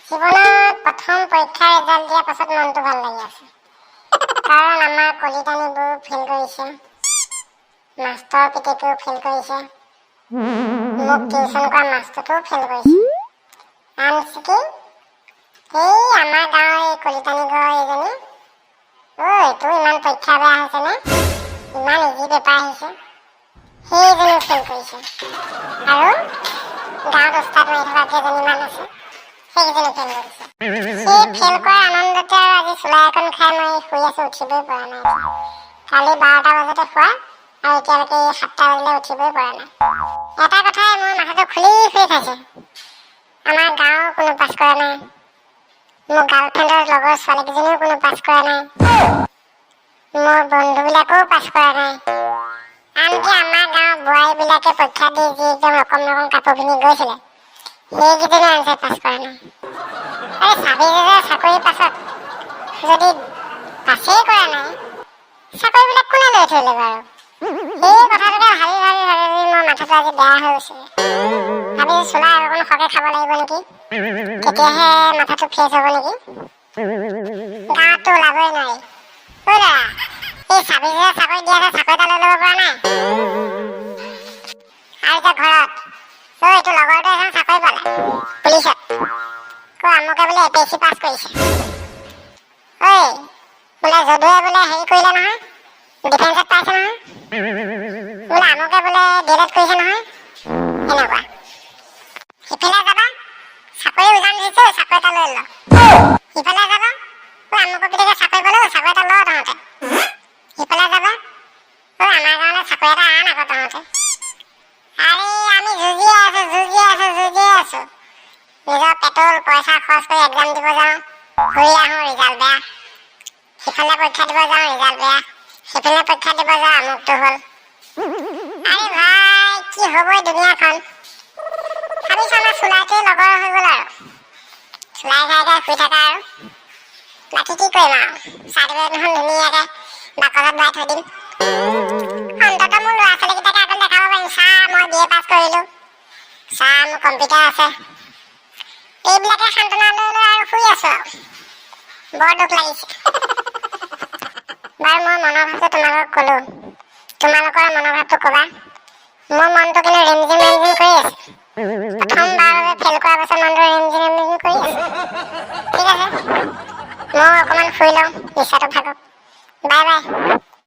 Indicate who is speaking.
Speaker 1: জীৱনত প্ৰথম পৰীক্ষাৰ ৰিজাল্ট দিয়াৰ পাছত মনটো ভাল লাগি আছে। কাৰণ আমাৰ কলিতানীবোৰ ফেল কৰিছে, মাষ্টৰ পিতেকেও ফেল কৰিছে, মোক টিউচন কৰা মাষ্টৰটোও ফেল কৰিছে। আনকি এই আমাৰ গাঁৱৰ এই কলিতানী ঘৰৰ এইজনী, ঐ তোৰ ইমান পৰীক্ষা বেয়া হৈছে নে, ইমান ইজি পেপাৰ আহিছে, সেইজনীও ফেল কৰিছে। আৰু গাঁৱত উস্তাদ মাৰি থকা কেইজনীমান আছে, সেইকেইজনী ফেল কৰিছে। সেই ফেল কৰাৰ আনন্দতে আৰু আজি চুলাই এখন খাই মই শুই আছো, উঠিবই পৰা নাই। কালি 12টা বজাতে শুৱা আৰু এতিয়ালৈকে 7টা বাজিলে উঠিবই পৰা নাই। এটা কথাই মোৰ মাথাটো খুলি খাইছে, আমাৰ গাঁৱৰ কোনো পাছ কৰা নাই, মোৰ গাৰ্লফ্ৰেণ্ডৰ লগৰ ছোৱালীকেইজনীও কোনো পাছ কৰা নাই, মোৰ বন্ধুবিলাকেও পাছ কৰা নাই। আনকি আমাৰ গাঁৱৰ বোৱাৰীবিলাকে পৰীক্ষা দি যি একদম ৰকম ৰকম কাপোৰ পিন্ধি গৈছিলে, সেইকেইজনীও আনচাৰ পাছ কৰা নাই। আৰে 26,000 চাকৰিৰ পাছত যদি পাছেই কৰা নাই, চাকৰিবিলাক কোনে লৈ থৈলে বাৰু? সেই কথাটোকে ভাবি মোৰ মাথাটো আজি বেয়া হৈ গৈছে। ভাবিছো চুলা আৰু অকণ সৰহকৈ খাব লাগিব নেকি, তেতিয়াহে মাথাটো ফ্ৰেছ হ'ব নেকি। গাঁৱততো ওলাবই নোৱাৰি। ঐ ল'ৰা, এই 26,000 চাকৰি দিয়া চাকৰি এটা লৈ ল'ব পৰা নাই? আৰু এতিয়া ঘৰত এইটো লগৰটোৱে এখন চাকৰি পালে পুলিচত, আমুকে বোলে APSC পাছ কৰিছে। ঐ বোলে যদুৱে বোলে হেৰি কৰিলে নহয়, ডিফেন্সত পাইছে নহয়, বোলে আমুকে বোলে DLED কৰিছে নহয়। এনেকুৱা সিফালে যাবা, চাকৰি উজান দিছে, চাকৰি এটা লৈ ল। সিফালে যাবা, আমুকৰ পিতেকে চাকৰি পালো, চাকৰি এটা ল তহঁতে। সিফালে যাবা, আমাৰ গাঁৱলৈ চাকৰি এটা আন আকৌ তহঁতে। আৰে আমি যুঁজিয়ে আছো। নিজৰ পেট্ৰল পইচা খৰচ কৰি এক্সাম দিব যাওঁ, ঘূৰি আহোঁ ৰিজাল্ট বেয়া। সিফালে পৰীক্ষা দিব যাওঁ, ৰিজাল্ট বেয়া। সিফালে পৰীক্ষা দিব যাওঁ, আমুকটো হ'ল। আৰে ভাই কি হ'ব এই দুনিয়াখন। ভাবিছো আমাৰ চুলাইটোৱে লগৰ হৈ গ'ল আৰু চুলাই খাই শুই থাকা আৰু বাকী কি কৰিম আৰু। চাৰ্টিফিকেটখন ধুনীয়াকৈ বাকচত ভৰাই থৈ দিম। অন্ততঃ মোৰ ল'ৰা ছোৱালীকেইটাকে আকৌ দেখাব পাৰিম, চা মই BA পাছ কৰিলোঁ, চা মোৰ কম্পিউটাৰ আছে। এইবিলাকে সান্তনা লৈ আৰু শুই আছো আৰু বৰ দুখ লাগিছে। বাৰু মই মনৰ ভাৱটো তোমালোকক ক'লো, তোমালোকৰ মনৰ ভাৱটো ক'বা। মোৰ মনটো কিন্তু ৰিমঝিম কৰি আছে। প্ৰথমবাৰ ফেল কৰাৰ পাছত মনটো ৰিমঝিম কৰি আছে। ঠিক আছে, মই অকণমান শুই লওঁ, নিচাটো ভাগক। Bye bye.